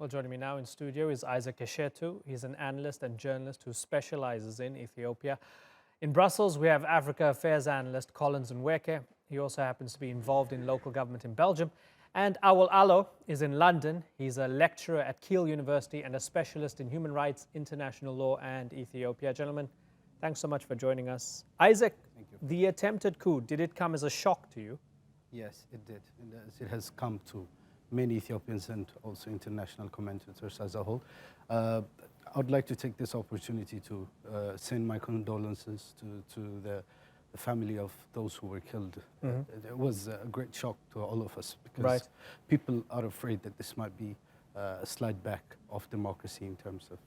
Well, joining me now in studio is Eshetu. He's an analyst and journalist who specializes in Ethiopia. In Brussels, we have Africa Affairs analyst Nweke. He also happens to be involved in local government in Belgium. And Awol Allo is in London. He's a lecturer at Keele University and a specialist in human rights, international law, and Ethiopia. Gentlemen, thanks so much for joining us. Isaac, thank you. The attempted coup, did it come as a shock to you? Yes, it did. It has come to many Ethiopians and also international commentators as a whole. I would like to take this opportunity to send my condolences to the family of those who were killed. It was a great shock to all of us because people are afraid that this might be a slide back of democracy in terms of...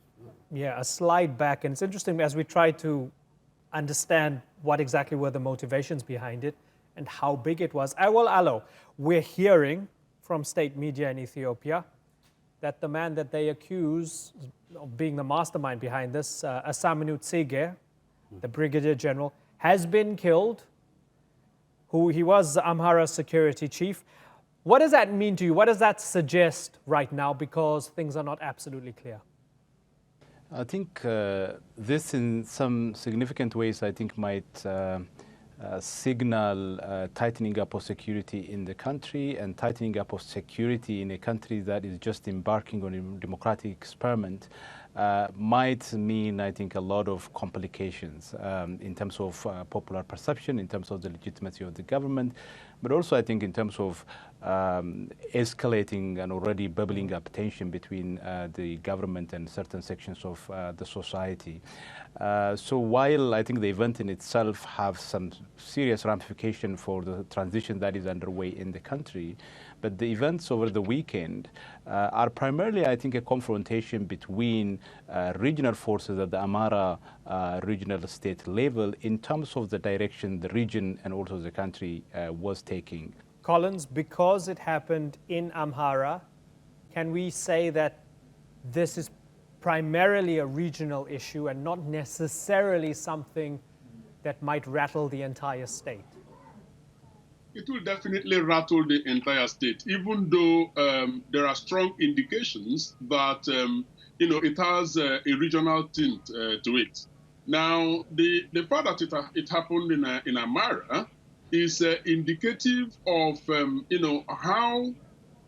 Yeah, a slide back. And it's interesting as we try to understand what exactly were the motivations behind it and how big it was. Awol Allo, we're hearing from state media in Ethiopia that the man that they accuse of being the mastermind behind this, Asaminu Tsige, the Brigadier General, has been killed. He was Amhara security chief. What does that mean to you? What does that suggest right now? Because things are not absolutely clear. I think this in some significant ways, I think might signal tightening up of security in the country and tightening up of security in a country that is just embarking on a democratic experiment might mean, I think, a lot of complications in terms of popular perception, in terms of the legitimacy of the government, but also I think in terms of escalating and already bubbling up tension between the government and certain sections of the society. So while I think the event in itself have some serious ramification for the transition that is underway in the country, but the events over the weekend are primarily, I think, a confrontation between regional forces at the Amhara regional state level in terms of the direction the region and also the country was taking. Collins, because it happened in Amhara, can we say that this is primarily a regional issue and not necessarily something that might rattle the entire state? It will definitely rattle the entire state, even though there are strong indications that it has a regional tint to it. Now, the fact that it happened in Amhara is indicative of how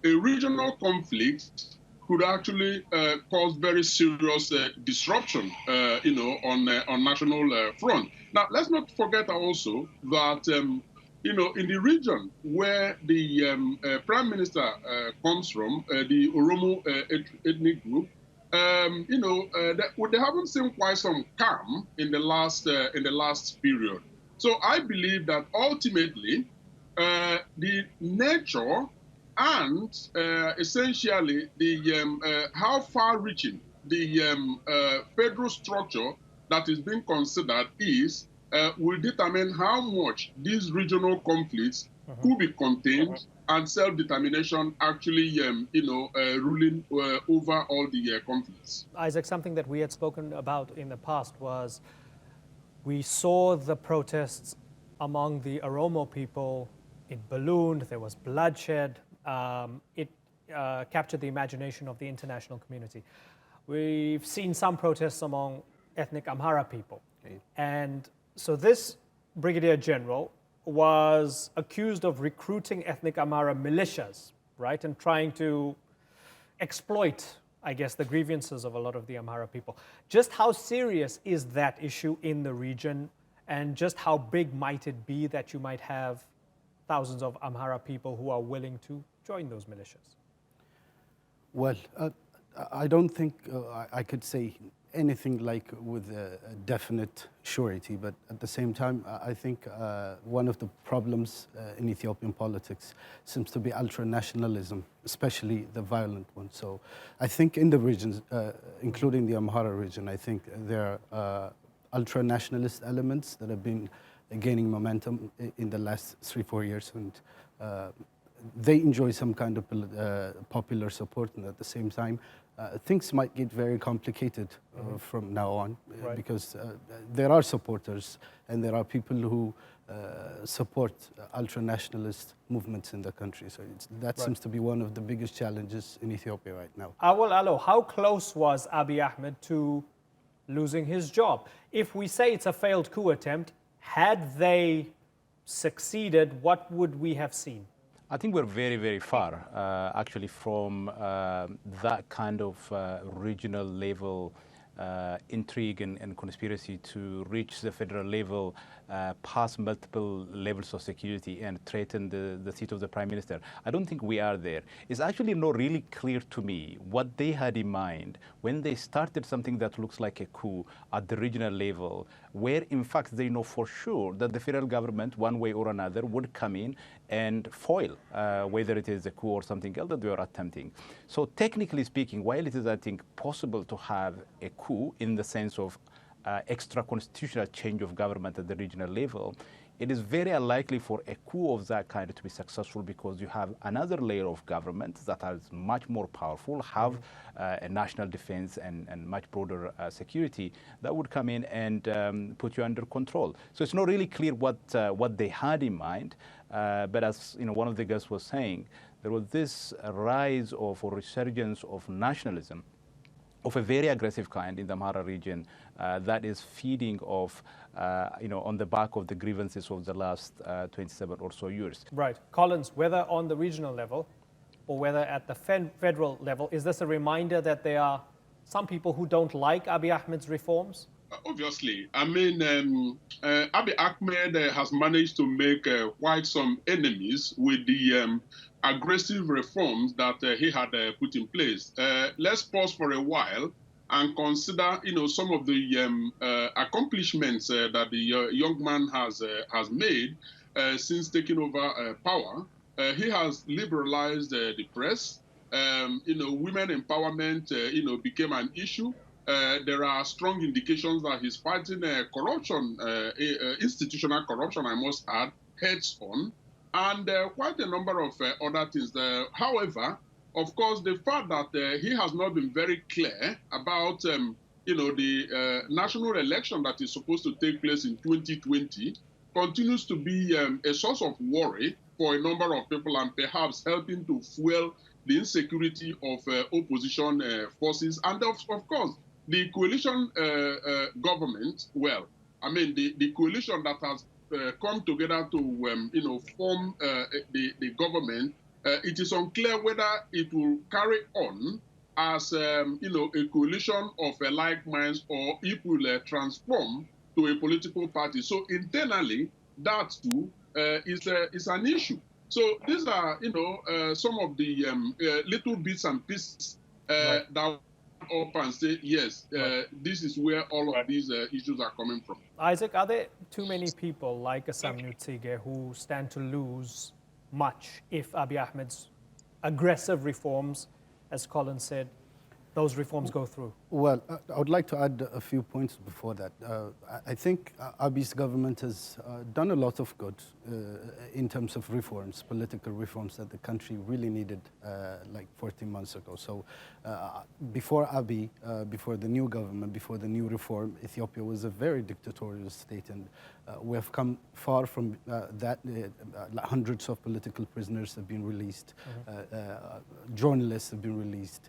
a regional conflict could actually cause very serious disruption, on national front. Now, let's not forget also that in the region where the Prime Minister comes from, the Oromo ethnic group, they haven't seen quite some calm in the last period. So I believe that ultimately the nature and essentially the how far-reaching the federal structure that is being considered is will determine how much these regional conflicts could be contained and self-determination actually, ruling over all the conflicts. Isaac, something that we had spoken about in the past was we saw the protests among the Oromo people. It ballooned, there was bloodshed. It captured the imagination of the international community. We've seen some protests among ethnic Amhara people. And so this Brigadier General was accused of recruiting ethnic Amhara militias, right, and trying to exploit, I guess, the grievances of a lot of the Amhara people. Just how serious is that issue in the region, and just how big might it be that you might have thousands of Amhara people who are willing to join those militias? Well, I don't think I could say anything like with a definite surety, but at the same time, I think one of the problems in Ethiopian politics seems to be ultra-nationalism, especially the violent one. So I think in the regions, including the Amhara region, I think there are ultra-nationalist elements that have been gaining momentum in the last 3-4 years, and they enjoy some kind of popular support, and at the same time, things might get very complicated from now on, because there are supporters and there are people who support ultra-nationalist movements in the country. So that seems to be one of the biggest challenges in Ethiopia right now. Awol Allo, how close was Abiy Ahmed to losing his job? If we say it's a failed coup attempt, had they succeeded, what would we have seen? I think we're very, very far, actually, from that kind of regional level intrigue and conspiracy to reach the federal level, pass multiple levels of security and threaten the seat of the Prime Minister. I don't think we are there. It's actually not really clear to me what they had in mind when they started something that looks like a coup at the regional level, where in fact they know for sure that the federal government, one way or another, would come in and foil, whether it is a coup or something else that they are attempting. So technically speaking, while it is, I think, possible to have a coup in the sense of extra-constitutional change of government at the regional level, it is very unlikely for a coup of that kind to be successful because you have another layer of government that is much more powerful, have a national defense and much broader security that would come in and put you under control. So it's not really clear what they had in mind, but as one of the guests was saying, there was this rise of or resurgence of nationalism of a very aggressive kind in the Amhara region that is feeding off, on the back of the grievances of the last 27 or so years. Right. Collins, whether on the regional level or whether at the federal level, is this a reminder that there are some people who don't like Abiy Ahmed's reforms? Obviously. I mean, Abiy Ahmed has managed to make quite some enemies with the aggressive reforms that he had put in place. Let's pause for a while and consider, some of the accomplishments that the young man has made since taking over power. He has liberalized the press. Women empowerment, became an issue. There are strong indications that he's fighting corruption, institutional corruption, I must add, heads on, and quite a number of other things. However, of course, the fact that he has not been very clear about, the national election that is supposed to take place in 2020 continues to be a source of worry for a number of people and perhaps helping to fuel the insecurity of opposition forces. And of course, the coalition government, well, I mean, the coalition that has come together to, form the government, it is unclear whether it will carry on as, a coalition of like minds or it will transform to a political party. So internally, that too is an issue. So these are, some of the little bits and pieces that up and say, yes, this is where all of these issues are coming from. Isaac, are there too many people like Sam Nweke who stand to lose much if Abiy Ahmed's aggressive reforms, as Colin said, those reforms go through? Well, I would like to add a few points before that. I think Abiy's government has done a lot of good in terms of reforms, political reforms that the country really needed like 14 months ago. So before Abiy, before the new government, before the new reform, Ethiopia was a very dictatorial state, and we have come far from that. Hundreds of political prisoners have been released, journalists have been released.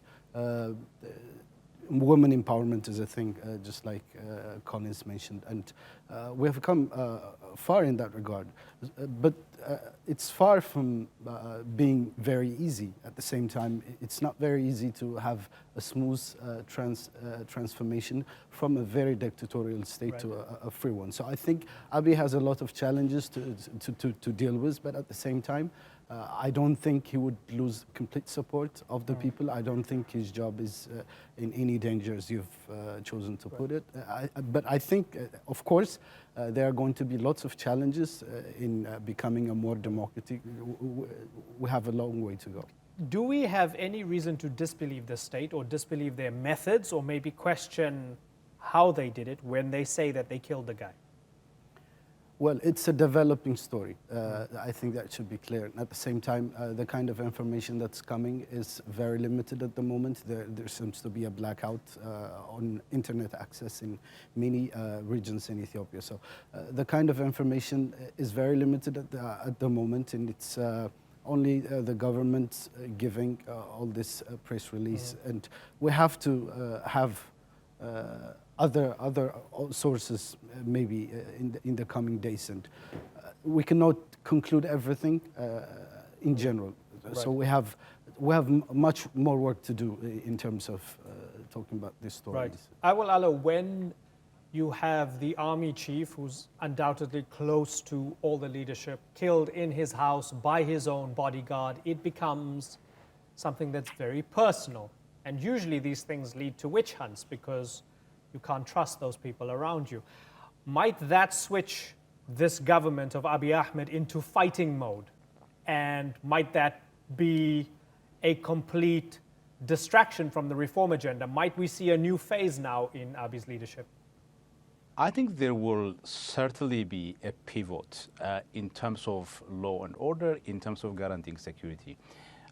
Women empowerment is a thing, just like Collins mentioned, and we have come far in that regard. But it's far from being very easy. At the same time, it's not very easy to have a smooth transformation from a very dictatorial state to a free one. So I think Abiy has a lot of challenges to deal with, but at the same time, I don't think he would lose complete support of the people. I don't think his job is in any danger, as you've chosen to put it. But I think, of course, there are going to be lots of challenges in becoming a more democratic. We have a long way to go. Do we have any reason to disbelieve the state or disbelieve their methods or maybe question how they did it when they say that they killed the guy? Well, it's a developing story. I think that should be clear. And at the same time, the kind of information that's coming is very limited at the moment. There seems to be a blackout on internet access in many regions in Ethiopia. So the kind of information is very limited at the moment, and it's only the government giving all this press release. And we have to have other sources maybe in the coming days, and we cannot conclude everything in general. Right. So we have much more work to do in terms of talking about this story. Right. Awol Allo, when you have the army chief, who's undoubtedly close to all the leadership, killed in his house by his own bodyguard, it becomes something that's very personal. And usually these things lead to witch hunts because you can't trust those people around you. Might that switch this government of Abiy Ahmed into fighting mode? And might that be a complete distraction from the reform agenda? Might we see a new phase now in Abiy's leadership? I think there will certainly be a pivot in terms of law and order, in terms of guaranteeing security.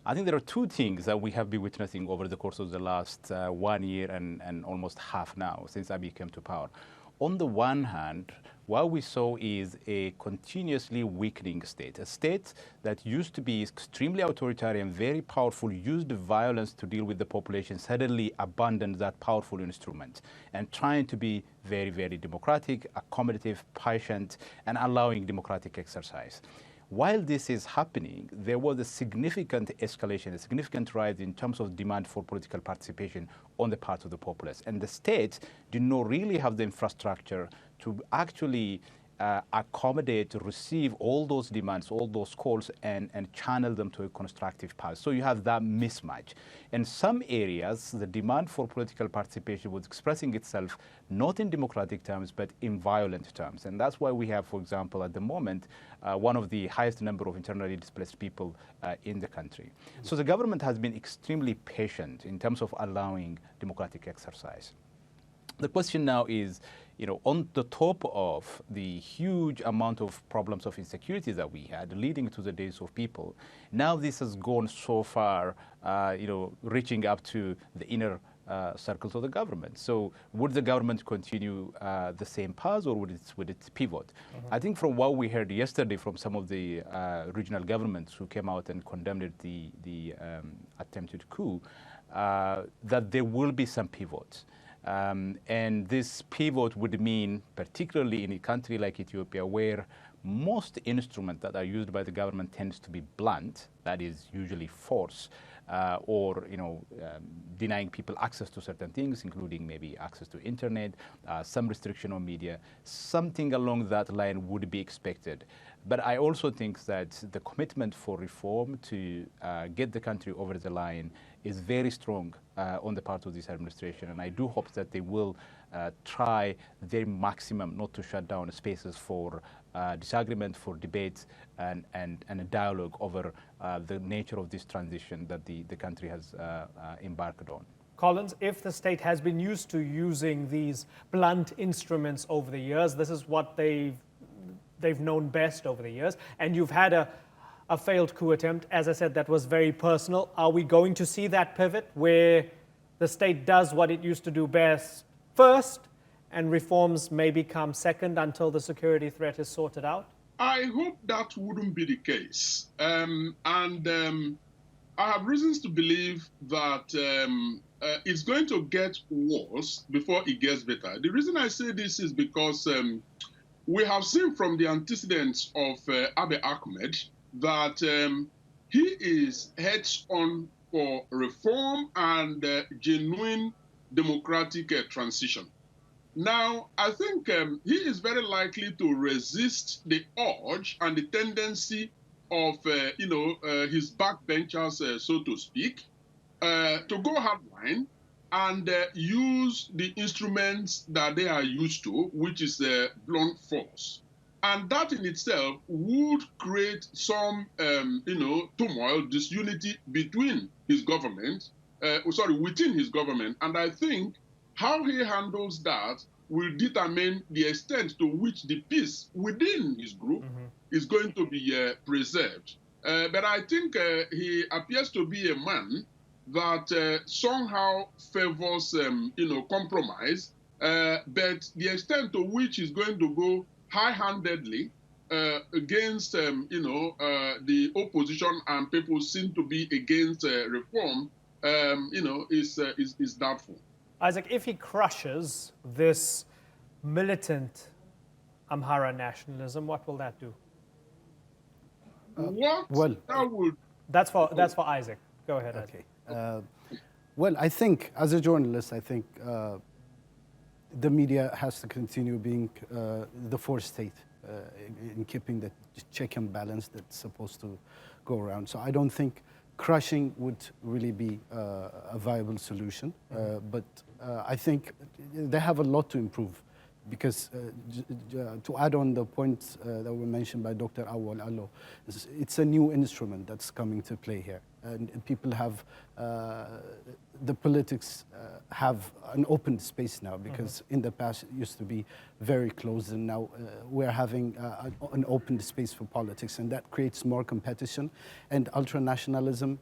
I think there are two things that we have been witnessing over the course of the last 1 year and almost half now since Abiy came to power. On the one hand, what we saw is a continuously weakening state, a state that used to be extremely authoritarian, very powerful, used violence to deal with the population, suddenly abandoned that powerful instrument and trying to be very, very democratic, accommodative, patient, and allowing democratic exercise. While this is happening, there was a significant escalation, a significant rise in terms of demand for political participation on the part of the populace. And the state did not really have the infrastructure to actually accommodate, to receive all those demands, all those calls, and channel them to a constructive path. So you have that mismatch. In some areas, the demand for political participation was expressing itself not in democratic terms, but in violent terms. And that's why we have, for example, at the moment, one of the highest number of internally displaced people in the country. So the government has been extremely patient in terms of allowing democratic exercise. The question now is, on the top of the huge amount of problems of insecurity that we had leading to the days of people, now this has gone so far, reaching up to the inner circles of the government. So would the government continue the same path, or would it pivot? I think from what we heard yesterday from some of the regional governments who came out and condemned the attempted coup, that there will be some pivots. And this pivot would mean, particularly in a country like Ethiopia, where most instruments that are used by the government tends to be blunt, that is usually force, or denying people access to certain things, including maybe access to internet, some restriction on media, something along that line would be expected. But I also think that the commitment for reform to get the country over the line is very strong on the part of this administration, and I do hope that they will try their maximum not to shut down spaces for disagreement, for debate, and a dialogue over the nature of this transition that the country has embarked on. Collins, if the state has been used to using these blunt instruments over the years, this is what they've known best over the years, and you've had a failed coup attempt, as I said, that was very personal. Are we going to see that pivot where the state does what it used to do best first and reforms may become second until the security threat is sorted out? I hope that wouldn't be the case. I have reasons to believe that it's going to get worse before it gets better. The reason I say this is because we have seen from the antecedents of Abiy Ahmed that he is heads on for reform and genuine democratic transition. Now, I think he is very likely to resist the urge and the tendency of, his backbenchers, so to speak, to go hardline and use the instruments that they are used to, which is blunt force. And that in itself would create some, turmoil, disunity between his government, within his government. And I think how he handles that will determine the extent to which the peace within his group is going to be preserved. But I think he appears to be a man that somehow favors, compromise. But the extent to which he's going to go high-handedly against, the opposition and people seem to be against reform, is doubtful. Isaac, if he crushes this militant Amhara nationalism, what will that do? That's for Isaac. Go ahead, Isaac. Okay. Well, I think, as a journalist, I think the media has to continue being the fourth state in keeping the check and balance that's supposed to go around. So I don't think crushing would really be a viable solution, but I think they have a lot to improve, because to add on the points that were mentioned by Dr. Awol Allo, it's a new instrument that's coming to play here. And people have, the politics have an open space now, because in the past it used to be very closed, and now we're having an open space for politics, and that creates more competition. And ultranationalism,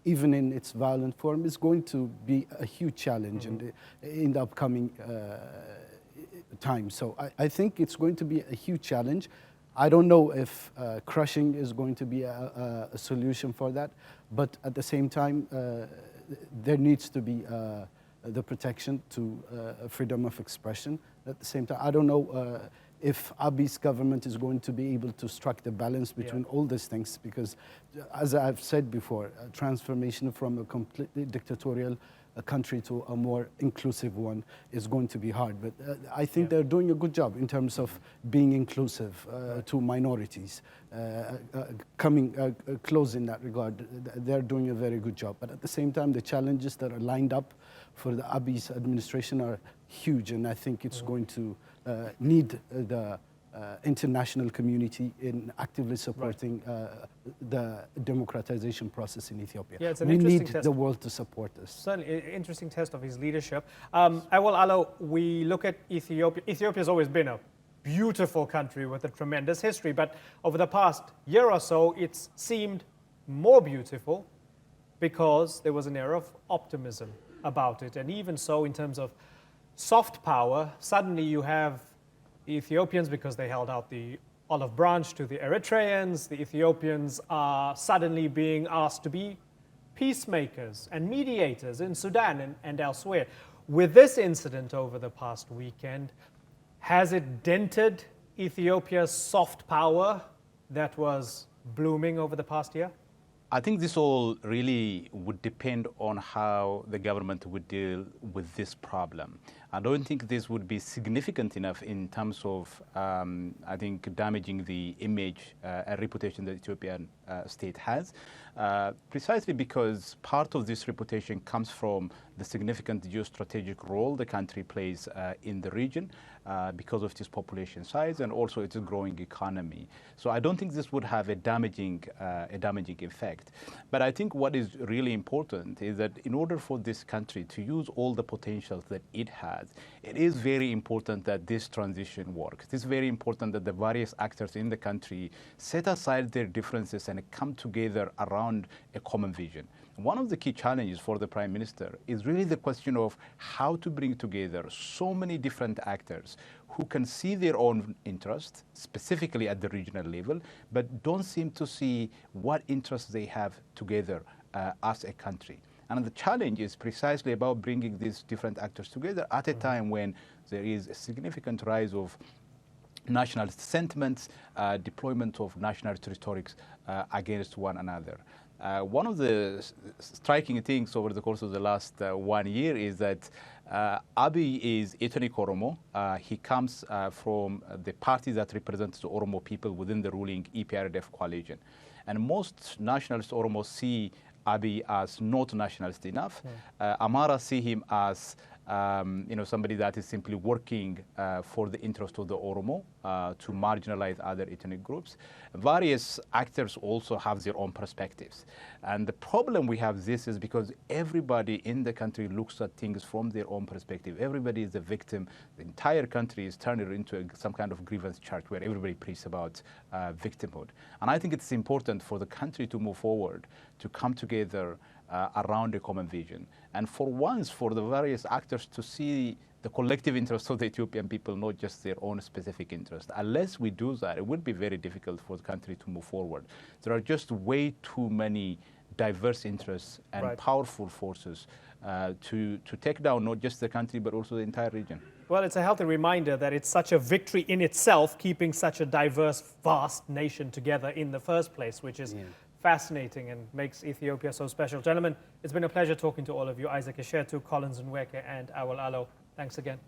even in its violent form, is going to be a huge challenge in the upcoming time. So I think it's going to be a huge challenge. I don't know if crushing is going to be a solution for that, but at the same time, there needs to be the protection to freedom of expression. At the same time, I don't know if Abiy's government is going to be able to strike the balance between all these things, because, as I've said before, a transformation from a completely dictatorial country to a more inclusive one is going to be hard. But I think they're doing a good job in terms of being inclusive to minorities, coming close in that regard. They're doing a very good job. But at the same time, the challenges that are lined up for the Abiy's administration are huge, and I think it's going to need the international community in actively supporting the democratization process in Ethiopia. Yeah, it's an we interesting need test. the world to support us. Certainly, interesting test of his leadership. Awol Allo, we look at Ethiopia. Ethiopia has always been a beautiful country with a tremendous history, but over the past year or so, it's seemed more beautiful because there was an air of optimism about it. And even so, in terms of soft power, suddenly you have the Ethiopians, because they held out the olive branch to the Eritreans. The Ethiopians are suddenly being asked to be peacemakers and mediators in Sudan and elsewhere. With this incident over the past weekend, has it dented Ethiopia's soft power that was blooming over the past year? I think this all really would depend on how the government would deal with this problem. I don't think this would be significant enough in terms of, I think, damaging the image and reputation that the Ethiopian state has, precisely because part of this reputation comes from the significant geostrategic role the country plays in the region because of its population size and also its growing economy. So I don't think this would have a damaging effect. But I think what is really important is that in order for this country to use all the potentials that it has, it is very important that this transition works. It is very important that the various actors in the country set aside their differences and come together around a common vision. One of the key challenges for the Prime Minister is really the question of how to bring together so many different actors who can see their own interests, specifically at the regional level, but don't seem to see what interests they have together as a country. And the challenge is precisely about bringing these different actors together at a time when there is a significant rise of nationalist sentiments, deployment of nationalist rhetorics against one another. One of the striking things over the course of the last 1 year is that Abiy is ethnic Oromo. He comes from the party that represents the Oromo people within the ruling EPRDF coalition. And most nationalist Oromos see Abiy as not nationalist enough. Amhara see him as somebody that is simply working for the interest of the Oromo to marginalize other ethnic groups. Various actors also have their own perspectives. And the problem we have this is because everybody in the country looks at things from their own perspective. Everybody is a victim. The entire country is turned into some kind of grievance chart where everybody preaches about victimhood. And I think it's important for the country to move forward, to come together around a common vision. And for once, for the various actors to see the collective interests of the Ethiopian people, not just their own specific interest. Unless we do that, it would be very difficult for the country to move forward. There are just way too many diverse interests and powerful forces to take down not just the country, but also the entire region. Well, it's a healthy reminder that it's such a victory in itself, keeping such a diverse, vast nation together in the first place, which is fascinating and makes Ethiopia so special. Gentlemen, it's been a pleasure talking to all of you. Isaac Eshetu, Collins Nweke, and Awol Allo. Thanks again.